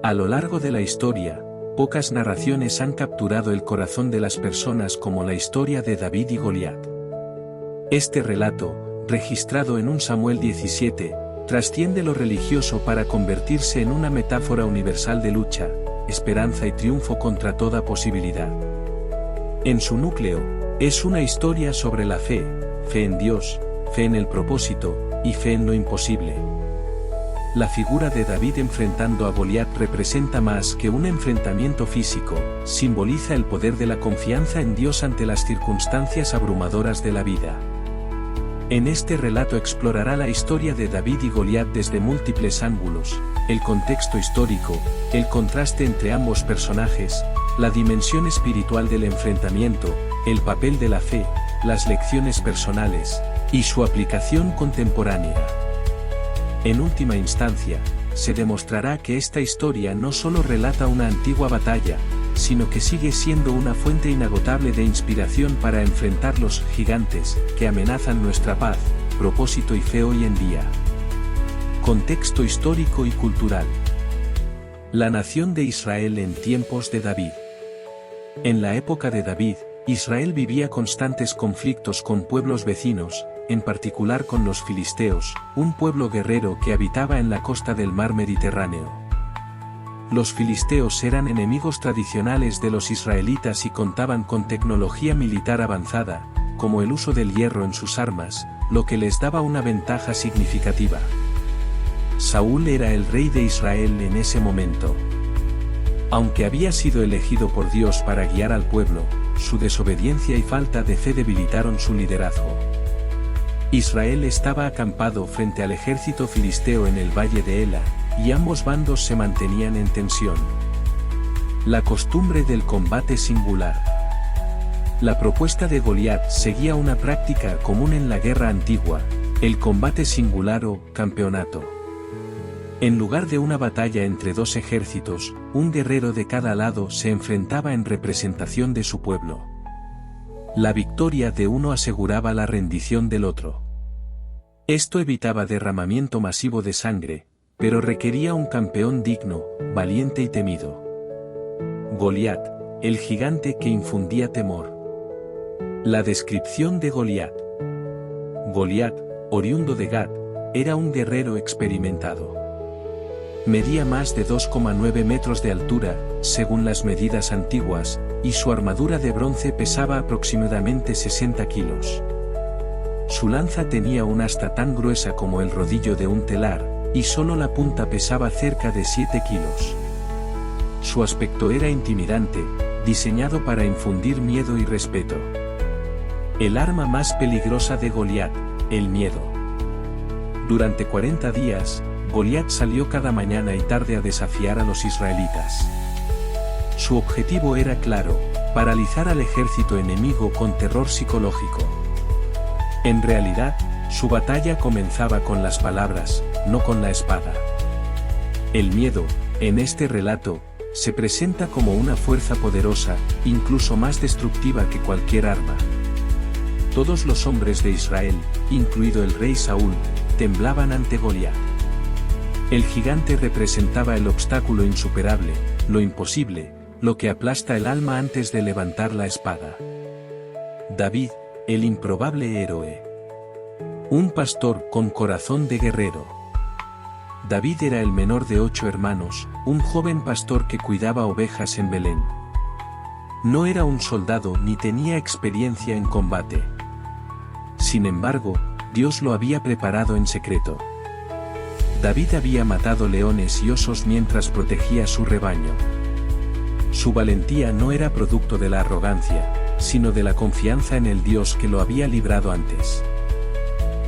A lo largo de la historia, pocas narraciones han capturado el corazón de las personas como la historia de David y Goliat. Este relato, registrado en 1 Samuel 17, trasciende lo religioso para convertirse en una metáfora universal de lucha, esperanza y triunfo contra toda posibilidad. En su núcleo, es una historia sobre la fe en Dios, fe en el propósito, y fe en lo imposible. La figura de David enfrentando a Goliat representa más que un enfrentamiento físico, simboliza el poder de la confianza en Dios ante las circunstancias abrumadoras de la vida. En este relato explorará la historia de David y Goliat desde múltiples ángulos, el contexto histórico, el contraste entre ambos personajes, la dimensión espiritual del enfrentamiento, el papel de la fe, las lecciones personales, y su aplicación contemporánea. En última instancia, se demostrará que esta historia no solo relata una antigua batalla, sino que sigue siendo una fuente inagotable de inspiración para enfrentar los gigantes que amenazan nuestra paz, propósito y fe hoy en día. Contexto histórico y cultural. La nación de Israel en tiempos de David. En la época de David, Israel vivía constantes conflictos con pueblos vecinos, en particular con los filisteos, un pueblo guerrero que habitaba en la costa del mar Mediterráneo. Los filisteos eran enemigos tradicionales de los israelitas y contaban con tecnología militar avanzada, como el uso del hierro en sus armas, lo que les daba una ventaja significativa. Saúl era el rey de Israel en ese momento. Aunque había sido elegido por Dios para guiar al pueblo, su desobediencia y falta de fe debilitaron su liderazgo. Israel estaba acampado frente al ejército filisteo en el valle de Ela, y ambos bandos se mantenían en tensión. La costumbre del combate singular. La propuesta de Goliat seguía una práctica común en la guerra antigua, el combate singular o campeonato. En lugar de una batalla entre dos ejércitos, un guerrero de cada lado se enfrentaba en representación de su pueblo. La victoria de uno aseguraba la rendición del otro. Esto evitaba derramamiento masivo de sangre, pero requería un campeón digno, valiente y temido. Goliat, el gigante que infundía temor. La descripción de Goliat. Goliat, oriundo de Gat, era un guerrero experimentado. Medía más de 2,9 metros de altura, según las medidas antiguas, y su armadura de bronce pesaba aproximadamente 60 kilos. Su lanza tenía una asta tan gruesa como el rodillo de un telar, y solo la punta pesaba cerca de 7 kilos. Su aspecto era intimidante, diseñado para infundir miedo y respeto. El arma más peligrosa de Goliat, el miedo. Durante 40 días, Goliat salió cada mañana y tarde a desafiar a los israelitas. Su objetivo era claro, paralizar al ejército enemigo con terror psicológico. En realidad, su batalla comenzaba con las palabras, no con la espada. El miedo, en este relato, se presenta como una fuerza poderosa, incluso más destructiva que cualquier arma. Todos los hombres de Israel, incluido el rey Saúl, temblaban ante Goliat. El gigante representaba el obstáculo insuperable, lo imposible, lo que aplasta el alma antes de levantar la espada. David, el improbable héroe. Un pastor con corazón de guerrero. David era el menor de 8 hermanos, un joven pastor que cuidaba ovejas en Belén. No era un soldado ni tenía experiencia en combate. Sin embargo, Dios lo había preparado en secreto. David había matado leones y osos mientras protegía su rebaño. Su valentía no era producto de la arrogancia, sino de la confianza en el Dios que lo había librado antes.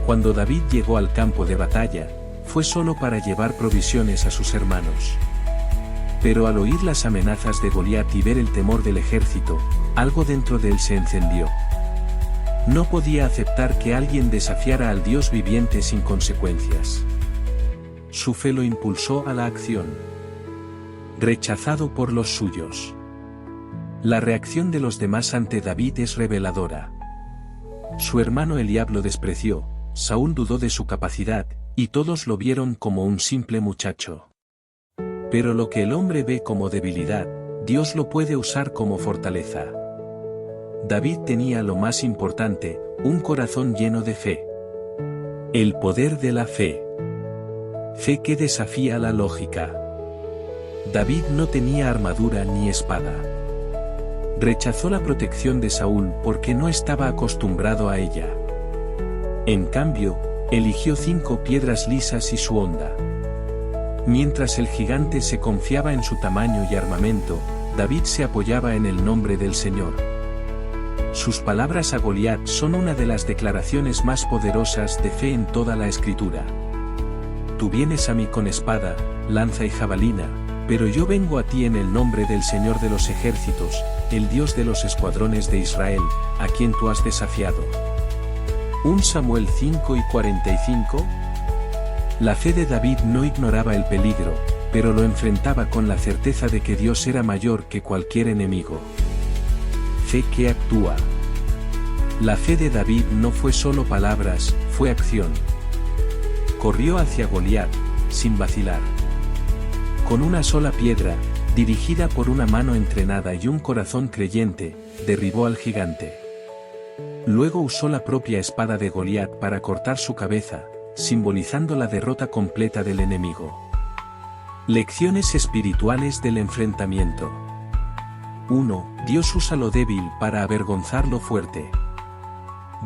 Cuando David llegó al campo de batalla, fue solo para llevar provisiones a sus hermanos. Pero al oír las amenazas de Goliat y ver el temor del ejército, algo dentro de él se encendió. No podía aceptar que alguien desafiara al Dios viviente sin consecuencias. Su fe lo impulsó a la acción. Rechazado por los suyos. La reacción de los demás ante David es reveladora. Su hermano Eliab lo despreció, Saúl dudó de su capacidad, y todos lo vieron como un simple muchacho. Pero lo que el hombre ve como debilidad, Dios lo puede usar como fortaleza. David tenía lo más importante, un corazón lleno de fe. El poder de la fe. Fe que desafía la lógica. David no tenía armadura ni espada. Rechazó la protección de Saúl porque no estaba acostumbrado a ella. En cambio, eligió 5 piedras lisas y su honda. Mientras el gigante se confiaba en su tamaño y armamento, David se apoyaba en el nombre del Señor. Sus palabras a Goliat son una de las declaraciones más poderosas de fe en toda la Escritura. Tú vienes a mí con espada, lanza y jabalina, pero yo vengo a ti en el nombre del Señor de los ejércitos, el Dios de los escuadrones de Israel, a quien tú has desafiado. 1 Samuel 5:45. La fe de David no ignoraba el peligro, pero lo enfrentaba con la certeza de que Dios era mayor que cualquier enemigo. Fe que actúa. La fe de David no fue solo palabras, fue acción. Corrió hacia Goliat, sin vacilar. Con una sola piedra, dirigida por una mano entrenada y un corazón creyente, derribó al gigante. Luego usó la propia espada de Goliat para cortar su cabeza, simbolizando la derrota completa del enemigo. Lecciones espirituales del enfrentamiento. 1. Dios usa lo débil para avergonzar lo fuerte.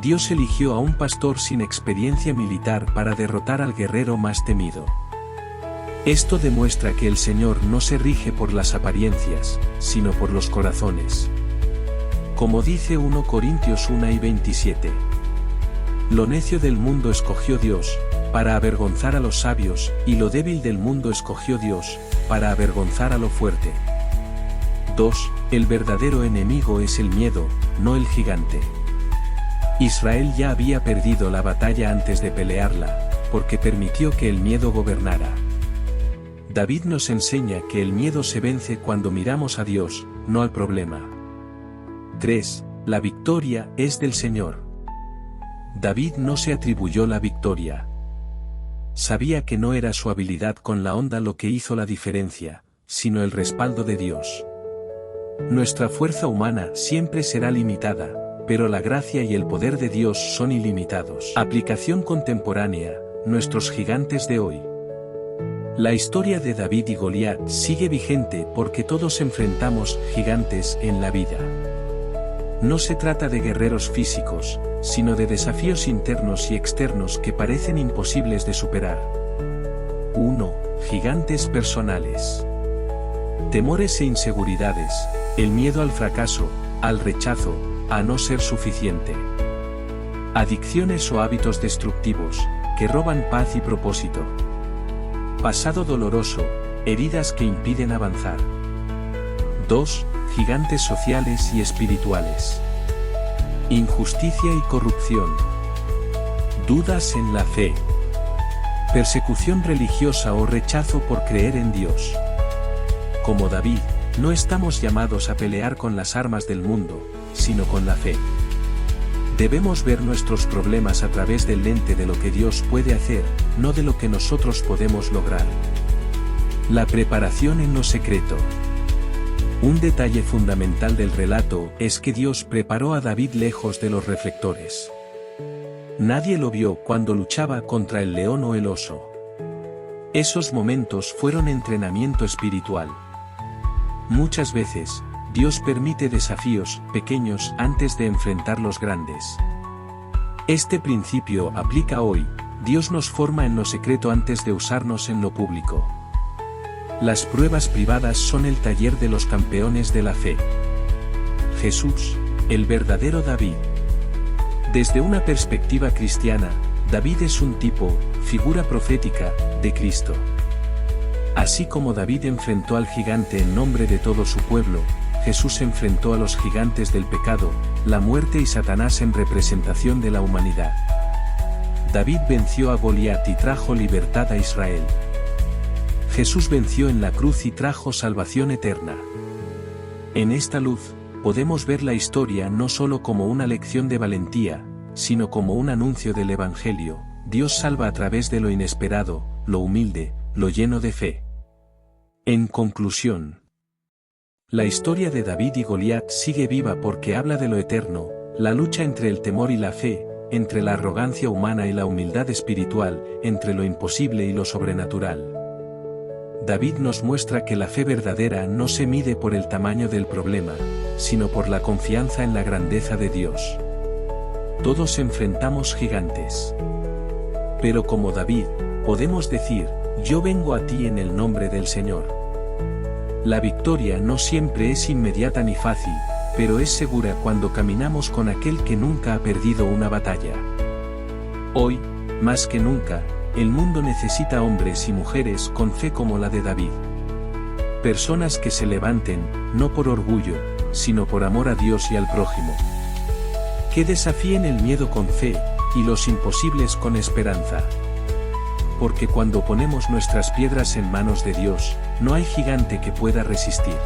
Dios eligió a un pastor sin experiencia militar para derrotar al guerrero más temido. Esto demuestra que el Señor no se rige por las apariencias, sino por los corazones. Como dice 1 Corintios 1:27. Lo necio del mundo escogió Dios, para avergonzar a los sabios, y lo débil del mundo escogió Dios, para avergonzar a lo fuerte. 2. El verdadero enemigo es el miedo, no el gigante. Israel ya había perdido la batalla antes de pelearla, porque permitió que el miedo gobernara. David nos enseña que el miedo se vence cuando miramos a Dios, no al problema. 3. La victoria es del Señor. David no se atribuyó la victoria. Sabía que no era su habilidad con la honda lo que hizo la diferencia, sino el respaldo de Dios. Nuestra fuerza humana siempre será limitada, pero la gracia y el poder de Dios son ilimitados. Aplicación contemporánea, nuestros gigantes de hoy. La historia de David y Goliat sigue vigente porque todos enfrentamos gigantes en la vida. No se trata de guerreros físicos, sino de desafíos internos y externos que parecen imposibles de superar. 1. Gigantes personales. Temores e inseguridades, el miedo al fracaso, al rechazo, a no ser suficiente. Adicciones o hábitos destructivos, que roban paz y propósito. Pasado doloroso, heridas que impiden avanzar. 2. Gigantes sociales y espirituales. Injusticia y corrupción. Dudas en la fe. Persecución religiosa o rechazo por creer en Dios. Como David, no estamos llamados a pelear con las armas del mundo, sino con la fe. Debemos ver nuestros problemas a través del lente de lo que Dios puede hacer, no de lo que nosotros podemos lograr. La preparación en lo secreto. Un detalle fundamental del relato es que Dios preparó a David lejos de los reflectores. Nadie lo vio cuando luchaba contra el león o el oso. Esos momentos fueron entrenamiento espiritual. Muchas veces, Dios permite desafíos pequeños antes de enfrentar los grandes. Este principio aplica hoy. Dios nos forma en lo secreto antes de usarnos en lo público. Las pruebas privadas son el taller de los campeones de la fe. Jesús, el verdadero David. Desde una perspectiva cristiana, David es un tipo, figura profética, de Cristo. Así como David enfrentó al gigante en nombre de todo su pueblo, Jesús enfrentó a los gigantes del pecado, la muerte y Satanás en representación de la humanidad. David venció a Goliat y trajo libertad a Israel. Jesús venció en la cruz y trajo salvación eterna. En esta luz, podemos ver la historia no solo como una lección de valentía, sino como un anuncio del Evangelio. Dios salva a través de lo inesperado, lo humilde, lo lleno de fe. En conclusión, la historia de David y Goliat sigue viva porque habla de lo eterno, la lucha entre el temor y la fe, entre la arrogancia humana y la humildad espiritual, entre lo imposible y lo sobrenatural. David nos muestra que la fe verdadera no se mide por el tamaño del problema, sino por la confianza en la grandeza de Dios. Todos enfrentamos gigantes. Pero como David, podemos decir, yo vengo a ti en el nombre del Señor. La victoria no siempre es inmediata ni fácil, pero es segura cuando caminamos con aquel que nunca ha perdido una batalla. Hoy, más que nunca, el mundo necesita hombres y mujeres con fe como la de David. Personas que se levanten, no por orgullo, sino por amor a Dios y al prójimo. Que desafíen el miedo con fe, y los imposibles con esperanza. Porque cuando ponemos nuestras piedras en manos de Dios, no hay gigante que pueda resistir.